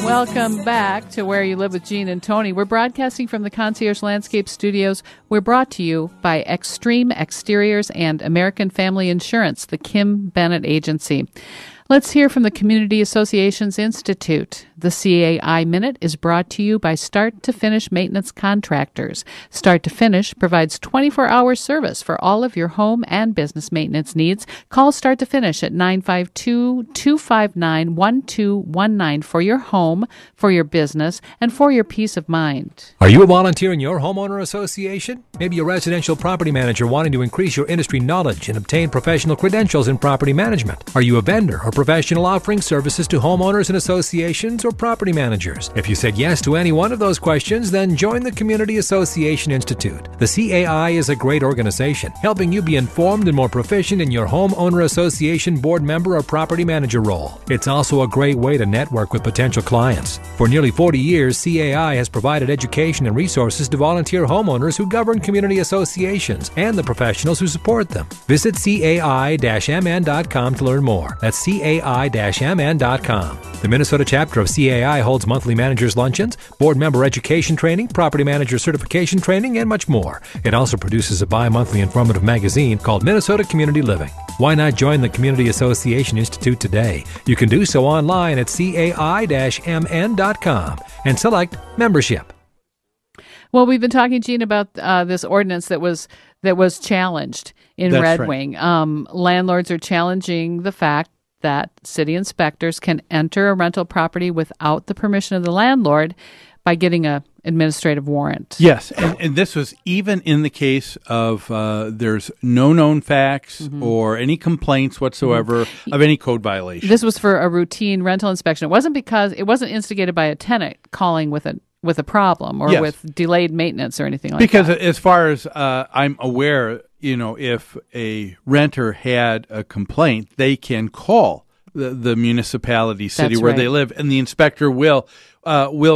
Welcome back to Where You Live with Gene and Tony. We're broadcasting from the Concierge Landscape Studios. We're brought to you by Extreme Exteriors and American Family Insurance, the Kim Bennett Agency. Let's hear from the Community Associations Institute. The CAI Minute is brought to you by Start to Finish Maintenance Contractors. Start to Finish provides 24-hour service for all of your home and business maintenance needs. Call Start to Finish at 952-259-1219 for your home, for your business, and for your peace of mind. Are you a volunteer in your homeowner association? Maybe a residential property manager wanting to increase your industry knowledge and obtain professional credentials in property management. Are you a vendor or professional offering services to homeowners and associations or property managers? If you said yes to any one of those questions, then join the Community Association Institute. The CAI is a great organization, helping you be informed and more proficient in your homeowner association board member or property manager role. It's also a great way to network with potential clients. For nearly 40 years, CAI has provided education and resources to volunteer homeowners who govern community associations and the professionals who support them. Visit CAI-MN.com to learn more. That's CAI-MN.com. The Minnesota chapter of CAI holds monthly managers' luncheons, board member education training, property manager certification training, and much more. It also produces a bi-monthly informative magazine called Minnesota Community Living. Why not join the Community Association Institute today? You can do so online at CAI-MN.com and select membership. Well, we've been talking, Gene, about this ordinance that was challenged in That's Red right. Wing. Landlords are challenging the fact that city inspectors can enter a rental property without the permission of the landlord by getting an administrative warrant. Yes, and this was even in the case of there's no known facts or any complaints whatsoever of any code violation. This was for a routine rental inspection. It wasn't instigated by a tenant calling with a problem or Yes. with delayed maintenance or anything like Because that. as far as I'm aware, if a renter had a complaint, they can call the municipality, city That's where right. they live, and the inspector will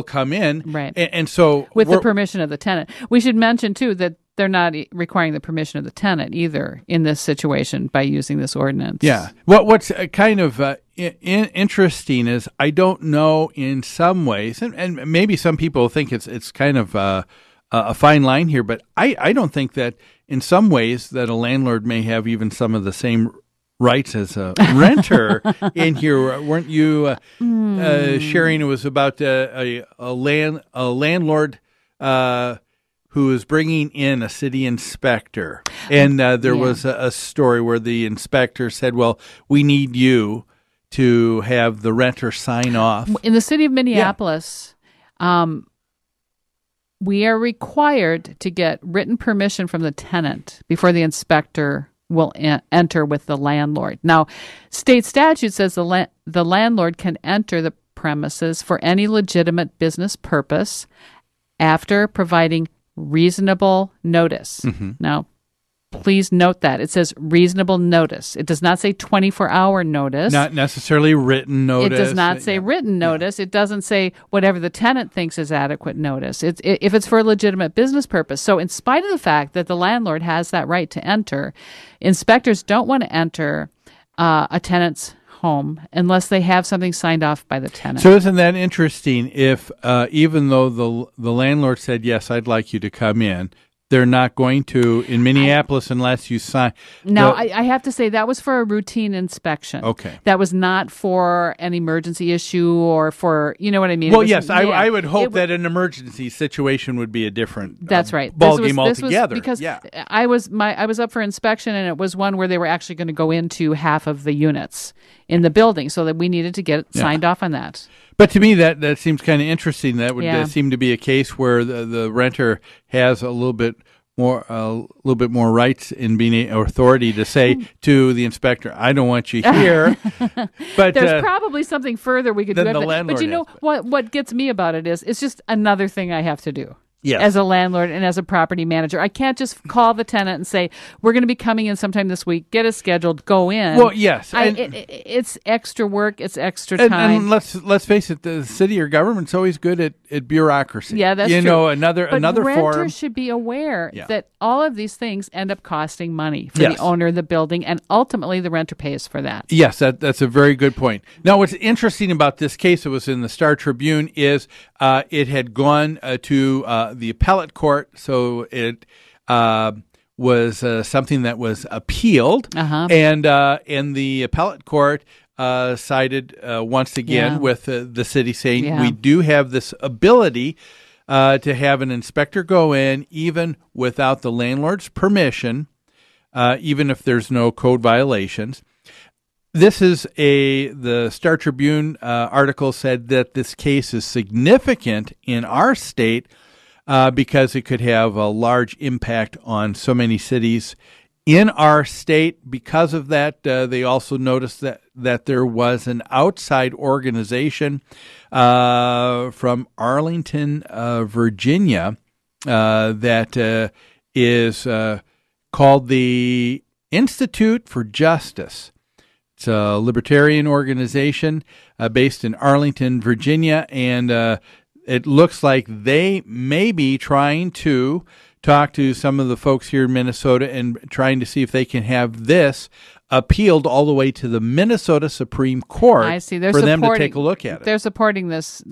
come in. Right. And so With the permission of the tenant. We should mention, too, that they're not requiring the permission of the tenant either in this situation by using this ordinance. Yeah. What's kind of interesting is I don't know in some ways, and maybe some people think it's kind of a fine line here, but I don't think that in some ways that a landlord may have even some of the same rights as a renter in here. Weren't you sharing it was about a landlord who is bringing in a city inspector. And there was a story where the inspector said, well, we need you to have the renter sign off. In the city of Minneapolis, we are required to get written permission from the tenant before the inspector will enter with the landlord. Now, state statute says the landlord can enter the premises for any legitimate business purpose after providing reasonable notice. Now, please note that. It says reasonable notice. It does not say 24-hour notice. Not necessarily written notice. It does not say written notice. It doesn't say whatever the tenant thinks is adequate notice. If it's for a legitimate business purpose. So in spite of the fact that the landlord has that right to enter, inspectors don't want to enter a tenant's home unless they have something signed off by the tenant. So isn't that interesting if even though the landlord said, yes, I'd like you to come in, they're not going to in Minneapolis unless you sign. Now, I have to say that was for a routine inspection. Okay. That was not for an emergency issue or for, you know what I mean? Well, yes, I would hope that an emergency situation would be a different That's right. ballgame altogether. Because I was up for inspection, and it was one where they were actually going to go into half of the units in the building, so that we needed to get signed off on that. But to me, that seems kind of interesting. That would seem to be a case where the renter has a little bit more rights in being authority to say to the inspector, "I don't want you here." But there's probably something further we could do. The landlord but you know what gets me about it is it's just another thing I have to do. Yes. as a landlord and as a property manager. I can't just call the tenant and say, we're going to be coming in sometime this week, get us scheduled, go in. Well, yes. It's extra work, it's extra and time. let's face it, the city or government's always good at bureaucracy. Yeah, that's true. But another renters form. should be aware Yeah. that all of these things end up costing money for Yes. the owner of the building, and ultimately the renter pays for that. Yes, that's a very good point. Now, what's interesting about this case, it was in the Star Tribune, is it had gone to the appellate court, so it was something that was appealed, and the appellate court sided once again with the city, saying we do have this ability to have an inspector go in even without the landlord's permission, even if there's no code violations. This is the Star Tribune article said that this case is significant in our state because it could have a large impact on so many cities in our state. Because of that, they also noticed that there was an outside organization from Arlington, Virginia, that is called the Institute for Justice. It's a libertarian organization based in Arlington, Virginia, and it looks like they may be trying to talk to some of the folks here in Minnesota and trying to see if they can have this appealed all the way to the Minnesota Supreme Court. I see. For them to take a look at it. They're supporting this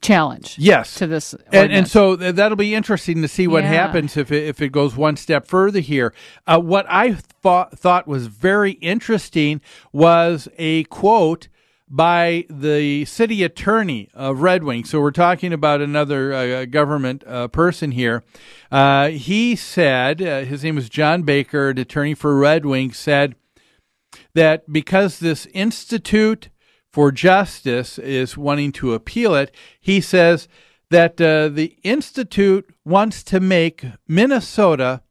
challenge. Yes, to this, and so that'll be interesting to see what happens if it goes one step further here. What I thought was very interesting was a quote by the city attorney of Red Wing. So we're talking about another government person here. He said, his name was John Baker, an attorney for Red Wing, said that because this Institute for Justice is wanting to appeal it, he says that the Institute wants to make Minnesota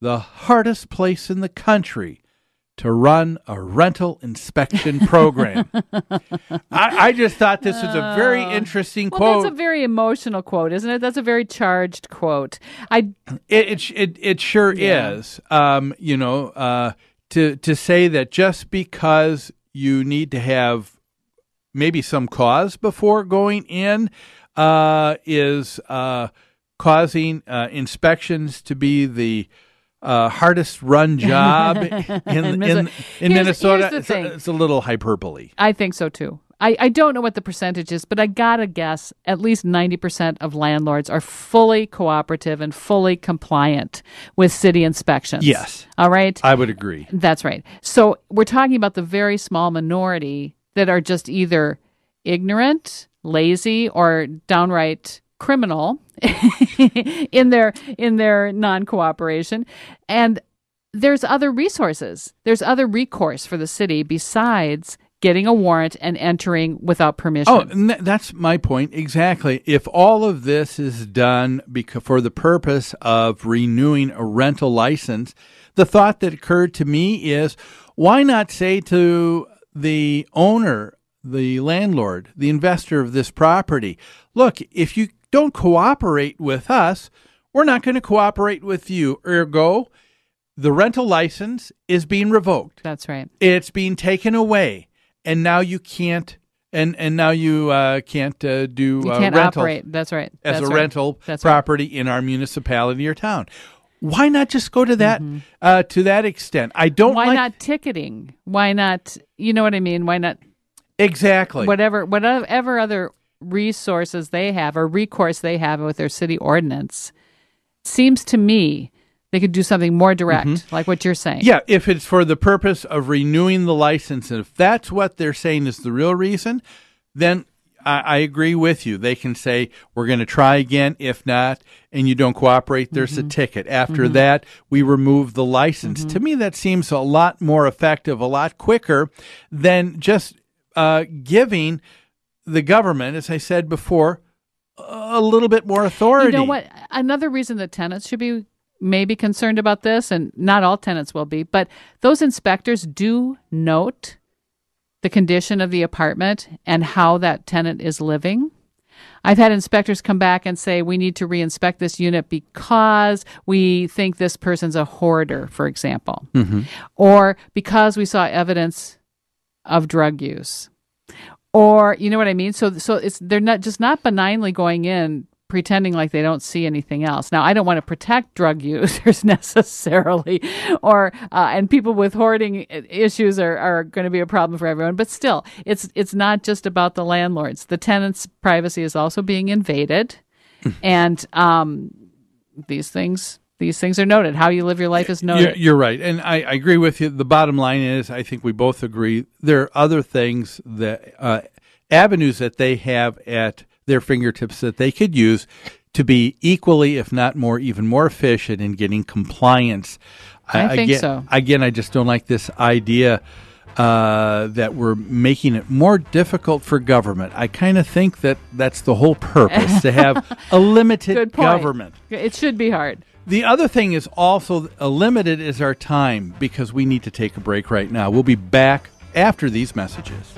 the hardest place in the country to run a rental inspection program. I just thought this was a very interesting quote. That's a very emotional quote, isn't it? That's a very charged quote. It sure is. To say that just because you need to have maybe some cause before going in is causing inspections to be the hardest run job in Minnesota. It's a little hyperbole. I think so too. I don't know what the percentage is, but I gotta guess at least 90% of landlords are fully cooperative and fully compliant with city inspections. Yes. All right? I would agree. That's right. So we're talking about the very small minority that are just either ignorant, lazy, or downright criminal in their non-cooperation. And there's other resources. There's other recourse for the city besides getting a warrant and entering without permission. Oh, and that's my point exactly. If all of this is done for the purpose of renewing a rental license, the thought that occurred to me is, why not say to the owner, the landlord, the investor of this property, look, if you don't cooperate with us, we're not going to cooperate with you. Ergo, the rental license is being revoked. That's right. It's being taken away, and now you can't. And now you can't do you can't rental. Operate. That's right. As That's a right. rental That's property in our municipality or town. Why not just go to that to that extent? I don't. Why not ticketing? Why not? You know what I mean? Why not? Exactly. Whatever other resources they have or recourse they have with their city ordinance, seems to me they could do something more direct, like what you're saying. Yeah, if it's for the purpose of renewing the license, and if that's what they're saying is the real reason, then I agree with you. They can say, we're going to try again. If not, and you don't cooperate, there's a ticket. After that, we remove the license. To me, that seems a lot more effective, a lot quicker than just giving the government, as I said before, a little bit more authority. You know what? Another reason that tenants should be maybe concerned about this, and not all tenants will be, but those inspectors do note the condition of the apartment and how that tenant is living. I've had inspectors come back and say, we need to reinspect this unit because we think this person's a hoarder, for example, or because we saw evidence of drug use, or you know what I mean? So they're not benignly going in pretending like they don't see anything else. Now, I don't want to protect drug users necessarily, or and people with hoarding issues are going to be a problem for everyone. But still, it's not just about the landlords. The tenants' privacy is also being invaded, and these things are noted. How you live your life is noted. You're right, and I agree with you. The bottom line is, I think we both agree there are other things that avenues that they have at their fingertips that they could use to be equally, if not more, even more efficient in getting compliance. I think so. Again, I just don't like this idea that we're making it more difficult for government. I kind of think that that's the whole purpose, to have a limited government. It should be hard. The other thing is also limited is our time, because we need to take a break right now. We'll be back after these messages.